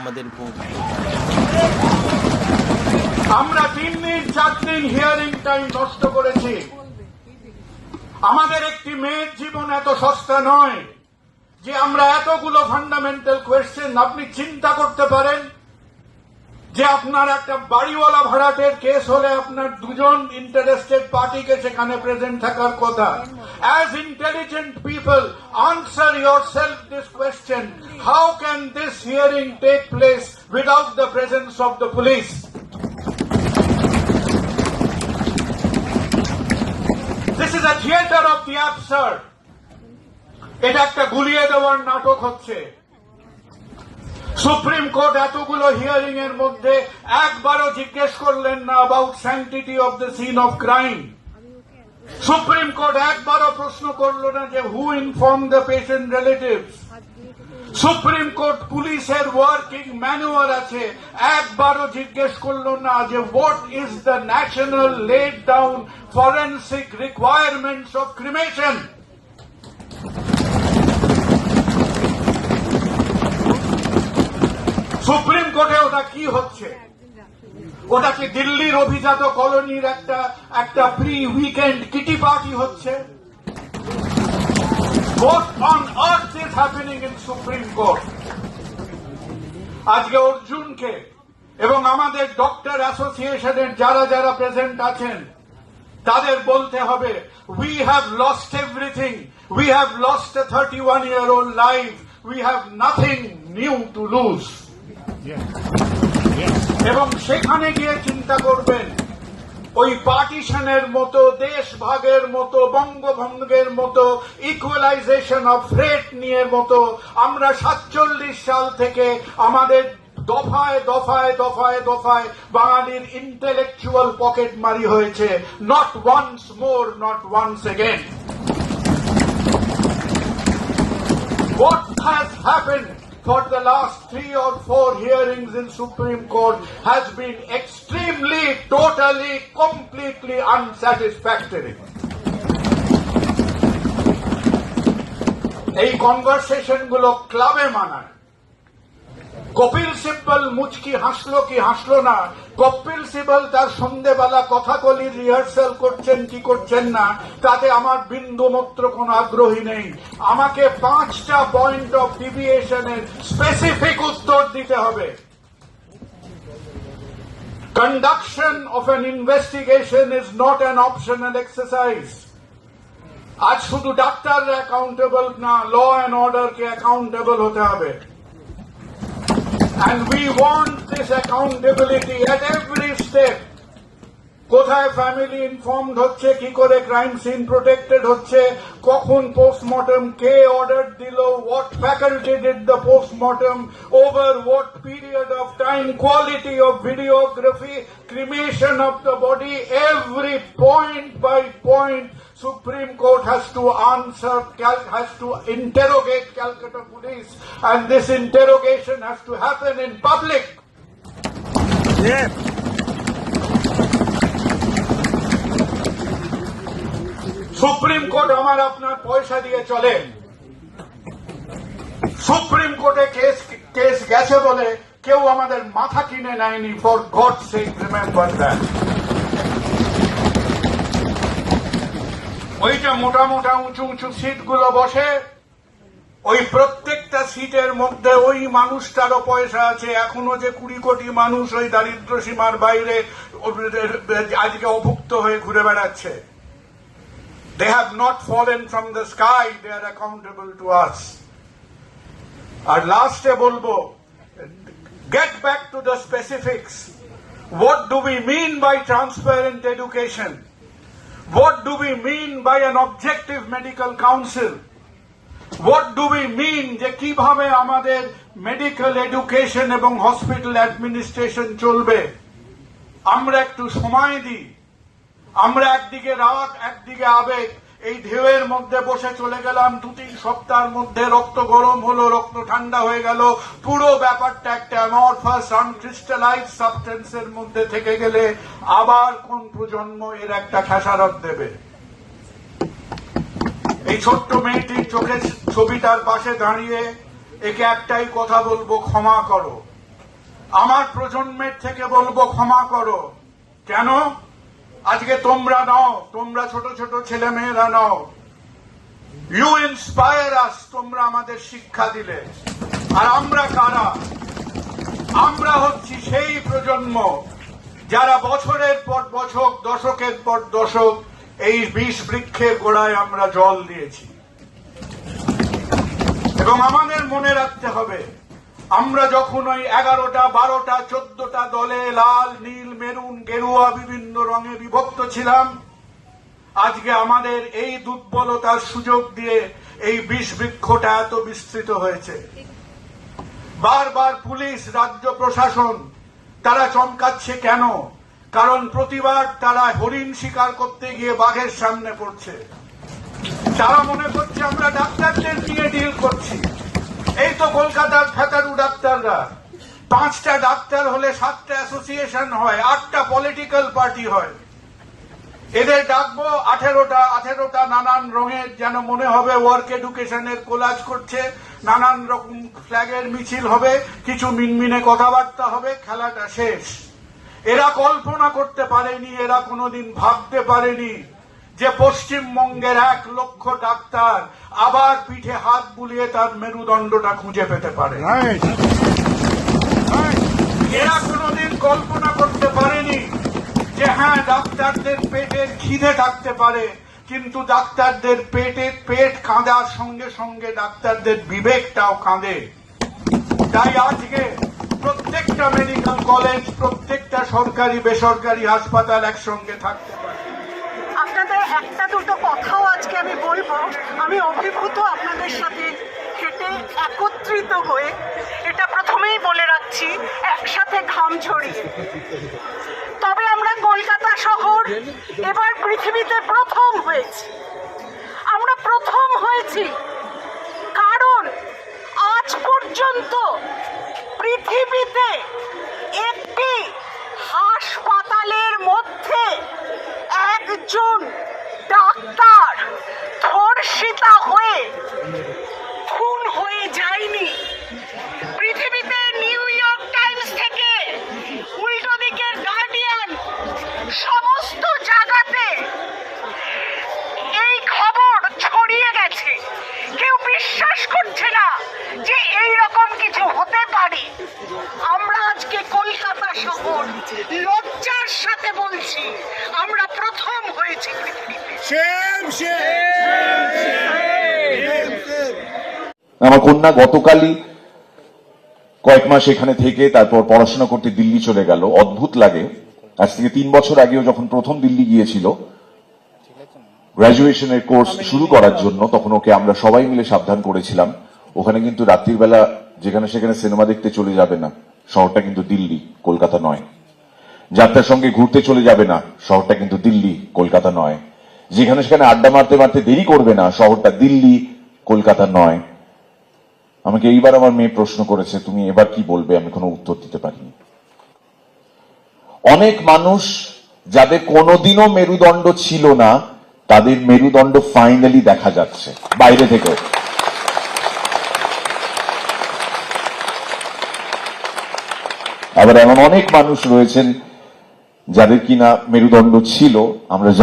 আমাদের আমরা 3 দিন 4 দিন হিয়ারিং টাইম নষ্ট করেছি। আমাদের একটি মেয়ের জীবন এত সস্তা নয় যে আমরা এতগুলো ফান্ডামেন্টাল কোয়েশ্চেন। আপনি চিন্তা করতে পারেন যে আপনার একটা বাড়িওয়ালা ভাড়াটের কেস হলে আপনার দুজন ইন্টারেস্টেড পার্টিকে সেখানে প্রেজেন্ট থাকার কথা। As intelligent people, answer yourself this question: how can this hearing take place without the presence of the police? This is a theater of the absurd. এটা একটা গুলিয়ে দেওয়ার নাটক হচ্ছে। সুপ্রিম কোর্ট এতগুলো হিয়ারিং এর মধ্যে একবারও জিজ্ঞেস করলেন না about sanctity of the scene of crime. Supreme Court একবারও প্রশ্ন করল না যে who inform the patient relatives. Supreme Court পুলিশের ওয়ার্কিং ম্যানুয়াল আছে, একবারও জিজ্ঞেস করল না যে what is the national laid down forensic requirements of cremation. Supreme কোর্টে ওটা কি হচ্ছে? ওটা কি দিল্লির অভিজাত কলোনির একটা প্রি উইকেন্ড কিটি পার্টি হচ্ছে? What on earth is happening in Supreme Court? আজকে অর্জুনকে এবং আমাদের ডক্টর অ্যাসোসিয়েশনের যারা যারা প্রেজেন্ট আছেন তাদের বলতে হবে, we have lost everything. We have lost a 31-year-old life. We have nothing new to lose. এবং সেখানে গিয়ে চিন্তা করবেন ওই পার্টিশনের মতো, দেশ ভাগের মতো, বঙ্গভঙ্গের মতো, ইকুয়ালাইজেশন অফ রেট নিয়ে মতো আমরা 47 সাল থেকে আমাদের দফায় দফায় দফায় দফায় বাঙালির ইন্টেলেকচুয়াল পকেট মারি হয়েছে। Not once more, not once again. What has happened for the last 3 or 4 hearings in Supreme Court has been extremely, totally, completely unsatisfactory. এই কনভারসেশন গুলো ক্লাবে মানায়। কপিল সিব্বল মুচকি হাসলো কি হাসলো না, কপিল সিব্বল তার সন্ধ্যেবেলা কথাকলির রিহার্সাল করছেন কি করছেন না, তাতে আমার বিন্দু মাত্র কোন আগ্রহী নেই। আমাকে 5টা পয়েন্ট অফ ডিভিয়েশনের স্পেসিফিক উত্তর দিতে হবে। Conduction of an investigation is not an optional exercise. আজ শুধু ডাক্তাররা অ্যাকাউন্টেবল না, ল অ্যান্ড অর্ডারকে অ্যাকাউন্টেবল হতে হবে। And we want this accountability at every step. কোথায় ফ্যামিলি ইনফর্মড হচ্ছে, কি করে ক্রাইম সিন প্রোটেক্টেড হচ্ছে, কখন পোস্টমর্টম, কে অর্ডার দিল, what faculty did the postmortem, over what period of time, quality of videography, cremation of the body, every point by point Supreme Court has to answer, has to interrogate Calcutta Police, and this interrogation has to happen in public. Yeah. Supreme court আমার আপনার পয়সা দিয়ে চলে। Supreme কোর্টে case গেছে বলে কেউ আমাদের মাথা কিনে নেয়নি। For God sake remember that. ওইটা মোটা মোটা উঁচু উঁচু সিটগুলো বসে, ওই প্রত্যেকটা সিটের মধ্যে ওই মানুষটারও পয়সা আছে। এখনো যে 20 কোটি মানুষ ওই দারিদ্র সীমার বাইরে আজকে অভুক্ত হয়ে ঘুরে বেড়াচ্ছে। They have not fallen from the sky. They are accountable to us. Our last bolbo, get back to the specifics. What do we mean by transparent education? What do we mean by an objective medical council? What do we mean যে কিভাবে আমাদের medical education এবং hospital administration চলবে? আমরা একটু সময় দিই। আমরা একদিকে রাগ একদিকে আবেগ, এই ঢেউয়ের মধ্যে বসে চলে গেলাম। 2-3 সপ্তাহের মধ্যে রক্ত গরম হলো, রক্ত ঠান্ডা হয়ে গেল। পুরো ব্যাপারটা একটা অ্যামরফাস আনক্রিস্টালাইজ সাবস্টেন্সের মধ্যে থেকে গেলে আবার কোন প্রজন্ম এর একটা খেসারত দেবে? এই ছোট্ট মেয়েটির চোখের ছবিটার পাশে দাঁড়িয়ে একে একটাই কথা বলবো, ক্ষমা করো। আমার প্রজন্মের থেকে বলবো ক্ষমা করো। কেন? আজকে তোমরা নও, তোমরা ছোট ছোট ছেলে মেয়েরা নও, ইউ ইন্সপায়ার আস, তোমরা আমাদের শিক্ষা দিলে। আর আমরা কারা? আমরা হচ্ছি সেই প্রজন্ম যারা বছরের পর বছর, দশকের পর দশক এই বিষ বৃক্ষের গোড়ায় আমরা জল দিয়েছি। এবং আমাদের মনে রাখতে হবে, আমরা যখন ওই 11টা 12টা 14টা দলে লাল নীল মেরুন গেরুয়া বিভিন্ন রঙে বিভক্ত ছিলাম, আজকে আমাদের এই দুর্বলতার সুযোগ দিয়ে এই বিষ বৃক্ষটা এত বিস্তৃত হয়েছে। বারবার পুলিশ, রাজ্য প্রশাসন তারা চমকাচ্ছে কেন? কারণ প্রতিবার তারা হরিণ শিকার করতে গিয়ে বাঘের সামনে পড়ছে। তারা মনে করছে আমরা ডাক্তারদের নিয়ে ডিল করছি। এই তো কলকাতার ফেতারু ডাক্তাররা, 5টা ডাক্তার হলে 7টা অ্যাসোসিয়েশন হয়, 8টা পলিটিক্যাল পার্টি হয়। এদের ডাকবো 18টা নানান রঙের, যেন মনে হবে ওয়ার্ক এডুকেশনের কোলাজ করছে, নানান রকম ফ্ল্যাগের মিছিল হবে, কিছু মিনমিনে কথাবার্তা হবে, খেলাটা শেষ। এরা কল্পনা করতে পারেনি, এরা কোনোদিন ভাবতে পারেনি যে পশ্চিমবঙ্গের 1 লক্ষ ডাক্তার আবার পিঠে হাত বুলিয়ে তার মেরুদণ্ডটা খুঁজে পেতে পারে। এরা কোনোদিন কল্পনা করতে পারেনি যে হ্যাঁ, ডাক্তারদের পেটের খিদে থাকতে পারে, কিন্তু ডাক্তারদের পেট কাঁদার সঙ্গে সঙ্গে ডাক্তারদের বিবেকটাও কাঁদে। তাই আজকে প্রত্যেকটা মেডিকেল কলেজ, প্রত্যেকটা সরকারি বেসরকারি হাসপাতাল একসঙ্গে থাকতে পারে। আপনাদের একটা দুটো কথাও আজকে আমি বলবো। আমি অভিভূত আপনাদের সাথে হেঁটে একত্রিত হয়ে, এটা প্রথমেই বলে রাখছি, একসাথে ঘাম ঝরিয়ে। তবে আমরা কলকাতা শহর এবার পৃথিবীতে প্রথম হয়েছি। আমরা প্রথম হয়েছি কারণ আজ পর্যন্ত পৃথিবীতে একটি হাসপাতালের মধ্যে একজন ডাক্তার ধর্ষিতা হয়ে খুন হয়ে যায়নি। পৃথিবীতে নিউ ইয়র্ক টাইমস থেকে উল্টো দিকের গার্ডিয়ান, সমস্ত জায়গাতে এই খবর ছড়িয়ে গেছে। কেউ বিশ্বাস করছে না যে এই রকম কিছু হতে পারে। আমরা আজকে কলকাতা শহর লজ্জার সাথে বলছি, আমরা প্রথম হয়েছি পৃথিবীতে। আমার কন্যা গতকালই কয়েক মাস এখানে থেকে তারপর পড়াশোনা করতে দিল্লি চলে গেল। অদ্ভুত লাগে, আজ থেকে 3 বছর আগেও যখন প্রথম দিল্লি গিয়েছিল গ্রাজুয়েশনের কোর্স শুরু করার জন্য, তখন ওকে আমরা সবাই মিলে সাবধান করেছিলাম ওখানে কিন্তু রাত্রির বেলা যেখানে সেখানে সিনেমা দেখতে চলে যাবে না, শহরটা কিন্তু দিল্লি, কলকাতা নয়। যাত্রার সঙ্গে ঘুরতে চলে যাবে না, শহরটা কিন্তু দিল্লি, কলকাতা নয়। যেখানে সেখানে আড্ডা মারতে মারতে দেরি করবে না, শহরটা দিল্লি, কলকাতা নয়। আমাকে এইবার আমার মেয়ে প্রশ্ন করেছে, তুমি এবার কি বলবে? আমি কোনো উত্তর দিতে পারিনি। অনেক মানুষ যাদের কোনোদিনও মেরুদণ্ড ছিল না, তাদের মেরুদণ্ড ফাইনালি দেখা যাচ্ছে বাইরে থেকেও। আবার এমন অনেক মানুষ রয়েছেন যাদের কিনা মেরুদণ্ড ছিল, আমরা জানি